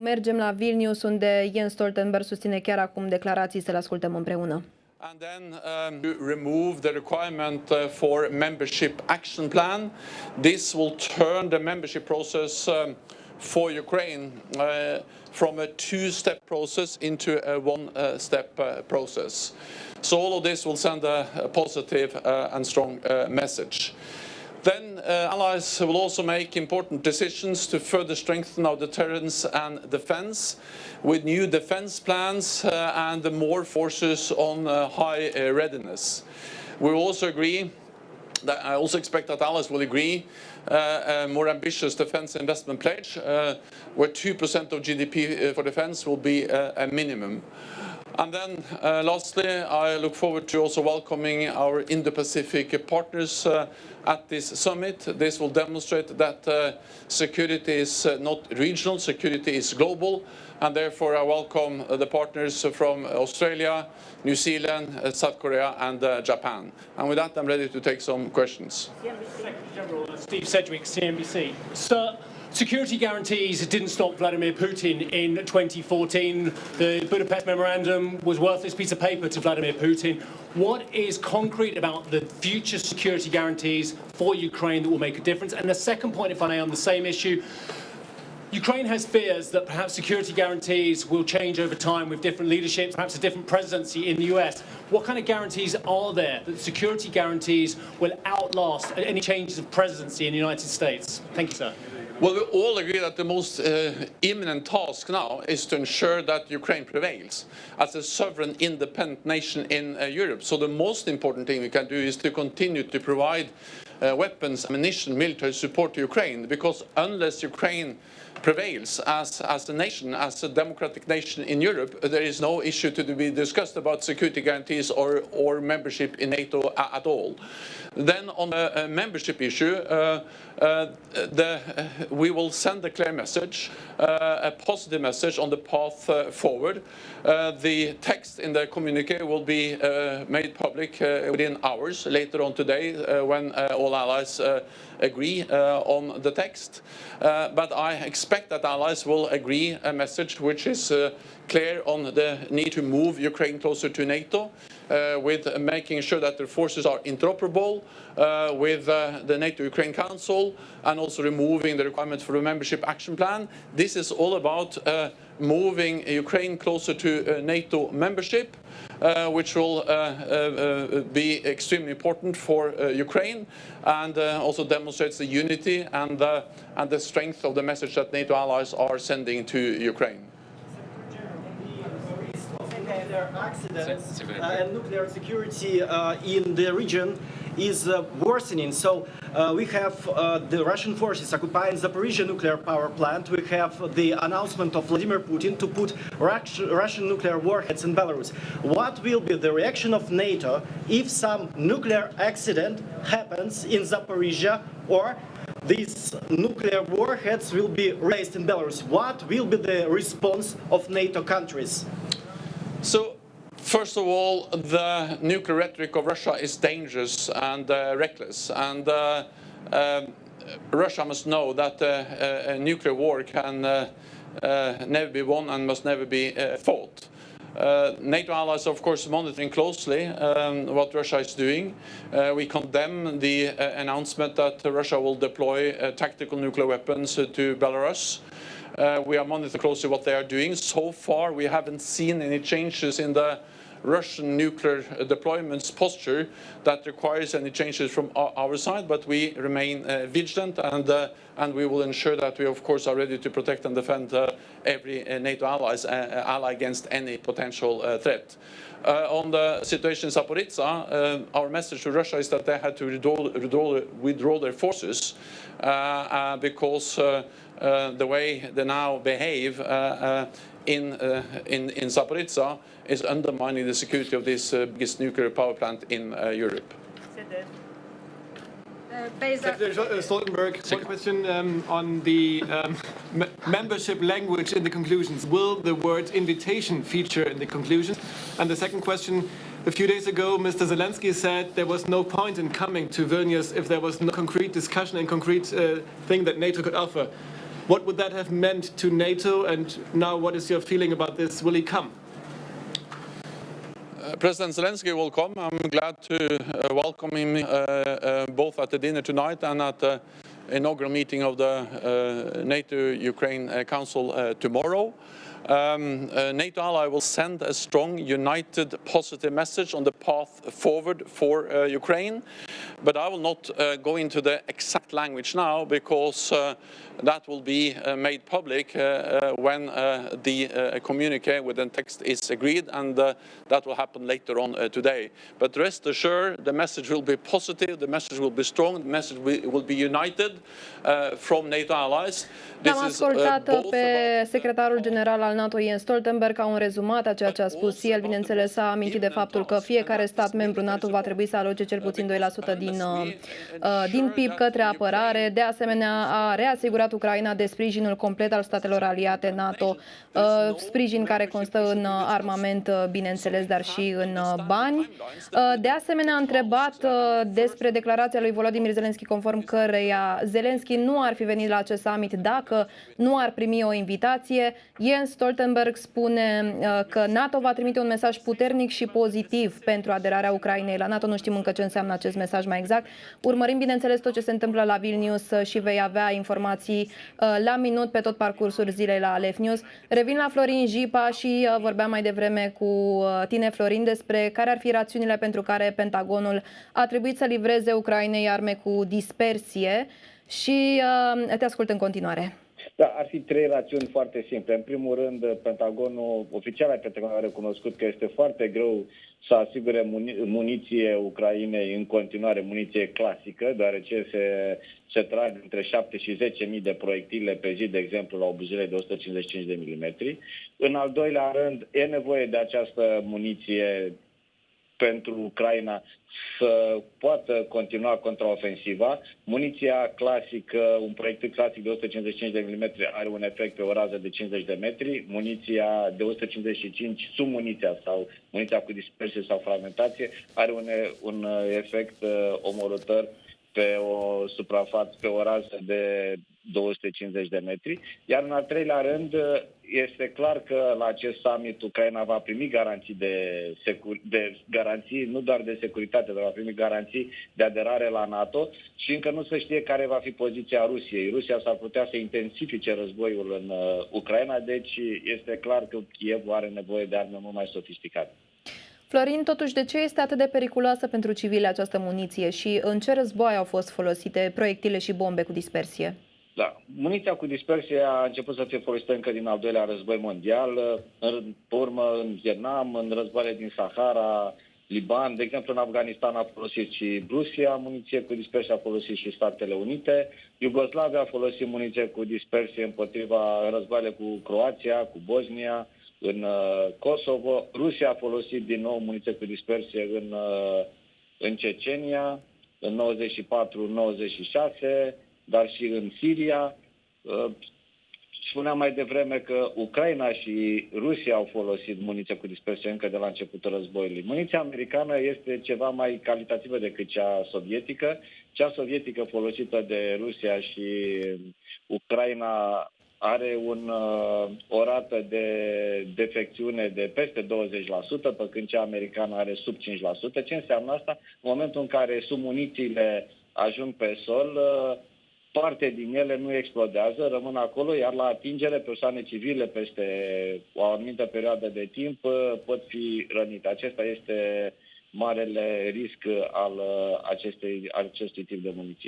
Mergem la Vilnius, unde Jens Stoltenberg susține chiar acum declarații, să le ascultăm împreună. And then to remove the requirement for membership action plan. This will turn the membership process for Ukraine from a two-step process into a one-step process. So all of this will send a positive and strong message. Then allies will also make important decisions to further strengthen our deterrence and defense with new defense plans and more forces on high readiness. We will also agree that I also expect that allies will agree a more ambitious defense investment pledge where 2% of GDP for defense will be a minimum. And then lastly, I look forward to also welcoming our Indo-Pacific partners at this summit. This will demonstrate that security is not regional, security is global, and therefore I welcome the partners from Australia, New Zealand, South Korea and Japan. And with that, I'm ready to take some questions. Secretary General Steve Sedgwick, CNBC. Sir, security guarantees didn't stop Vladimir Putin in 2014. The Budapest Memorandum was a worthless piece of paper to Vladimir Putin. What is concrete about the future security guarantees for Ukraine that will make a difference? And the second point, if I may, on the same issue, Ukraine has fears that perhaps security guarantees will change over time with different leaderships, perhaps a different presidency in the US. What kind of guarantees are there that security guarantees will outlast any changes of presidency in the United States? Thank you, sir. Well, we all agree that the most imminent task now is to ensure that Ukraine prevails as a sovereign, independent nation in Europe. So the most important thing we can do is to continue to provide weapons, ammunition, military support to Ukraine, because unless Ukraine prevails as a nation, as a democratic nation in Europe, there is no issue to be discussed about security guarantees or membership in NATO at all. Then on the membership issue, we will send a clear message, a positive message on the path forward. The text in the communique will be made public within hours later on today when all allies agree on the text. But I expect that allies will agree a message which is clear on the need to move Ukraine closer to NATO, with making sure that their forces are interoperable with the NATO-Ukraine Council, and also removing the requirement for a membership action plan. This is all about moving Ukraine closer to NATO membership, which will be extremely important for Ukraine, and also demonstrates the unity and the strength of the message that NATO allies are sending to Ukraine. Nuclear accidents and nuclear security in the region is worsening. So we have the Russian forces occupying Zaporizhzhia nuclear power plant. We have the announcement of Vladimir Putin to put Russian nuclear warheads in Belarus. What will be the reaction of NATO if some nuclear accident happens in Zaporizhzhia, or these nuclear warheads will be raised in Belarus? What will be the response of NATO countries? So, first of all, the nuclear rhetoric of Russia is dangerous and reckless. And Russia must know that a nuclear war can never be won and must never be fought. NATO allies are, of course, monitoring closely what Russia is doing. We condemn the announcement that Russia will deploy tactical nuclear weapons to Belarus. We are monitoring closely what they are doing. So far, we haven't seen any changes in the Russian nuclear deployments posture that requires any changes from our side, but we remain vigilant, and we will ensure that we, of course, are ready to protect and defend every NATO ally against any potential threat. On the situation in Zaporizhzhia, our message to Russia is that they had to withdraw their forces because the way they now behave in Zaporizhzhia is undermining the security of this biggest nuclear power plant in Europe. Secretary Stoltenberg, one question on the membership language in the conclusions. Will the word invitation feature in the conclusions? And the second question, a few days ago, Mr. Zelensky said there was no point in coming to Vilnius if there was no concrete discussion and concrete thing that NATO could offer. what would that have meant to NATO? And now what is your feeling about this? Will he come? President Zelensky will come. I'm glad to welcome him both at the dinner tonight and at the inaugural meeting of the NATO-Ukraine Council tomorrow. NATO ally will send a strong, united, positive message on the path forward for Ukraine. But I will not go into the exact language now because that will be made public when the communique with the text is agreed, and that will happen later on today. But rest assured, the message will be positive, the message will be strong, the message will be united from NATO allies. L-am ascultat pe secretarul general al NATO, Stoltenberg, ca un rezumat a ceea ce a spus el. Bineînțeles, a amintit de faptul că fiecare stat membru NATO va trebui să aloce cel puțin 2% din PIB către apărare. De asemenea, a reasigurat Ucraina de sprijinul complet al statelor aliate NATO, sprijin care constă în armament, bineînțeles, dar și în bani. De asemenea, a întrebat despre declarația lui Volodymyr Zelensky, conform căreia Zelensky nu ar fi venit la acest summit dacă nu ar primi o invitație. Jens Stoltenberg spune că NATO va trimite un mesaj puternic și pozitiv pentru aderarea Ucrainei la NATO. Nu știm încă ce înseamnă acest mesaj mai exact. Urmărim, bineînțeles, tot ce se întâmplă la Vilnius și vei avea informații la minut pe tot parcursul zilei la Aleph News. Revin la Florin Jipa și vorbeam mai devreme cu tine, Florin, despre care ar fi rațiunile pentru care Pentagonul a trebuit să livreze Ucrainei arme cu dispersie și te ascult în continuare. Da, ar fi trei rațiuni foarte simple. În primul rând, Pentagonul, oficial al Pentagonului a recunoscut că este foarte greu să asigure muniție Ucrainei în continuare, muniție clasică, deoarece se trag între 7 și 10.000 de proiectile pe zi, de exemplu, la o buzele de 155 de milimetri. În al doilea rând, e nevoie de această muniție pentru Ucraina să poată continua contraofensiva. Muniția clasică, un proiectil clasic de 155 de mm are un efect pe o rază de 50 de metri. Muniția de 155, submuniția sau muniția cu dispersie sau fragmentație, are un efect omorător pe o suprafață, pe o rază de 250 de metri. Iar în al treilea rând, este clar că la acest summit Ucraina va primi garanții de garanții, nu doar de securitate, dar va primi garanții de aderare la NATO și încă nu se știe care va fi poziția Rusiei. Rusia s-ar putea să intensifice războiul în Ucraina, deci este clar că Kievul are nevoie de arme mult mai sofisticate. Florin, totuși, de ce este atât de periculoasă pentru civili această muniție și în ce război au fost folosite proiectile și bombe cu dispersie? Da, muniția cu dispersie a început să fie folosită încă din al doilea război mondial, pe urmă în Vietnam, în războaiele din Sahara, Liban, de exemplu în Afganistan a folosit și Rusia muniție cu dispersie, a folosit și Statele Unite, Iugoslavia a folosit muniție cu dispersie împotriva războaiele cu Croația, cu Bosnia, în Kosovo, Rusia a folosit din nou muniție cu dispersie în Cecenia, în 94-96, dar și în Siria. Spuneam mai devreme că Ucraina și Rusia au folosit muniție cu dispersie încă de la începutul războiului. Muniția americană este ceva mai calitativă decât cea sovietică. Cea sovietică folosită de Rusia și Ucraina are o rată de defecțiune de peste 20%, pe când cea americană are sub 5%. Ce înseamnă asta? În momentul în care submunițiile ajung pe sol, parte din ele nu explodează, rămân acolo, iar la atingere persoane civile peste o anumită perioadă de timp pot fi rănite. Acesta este marele risc al acestui tip de muniție.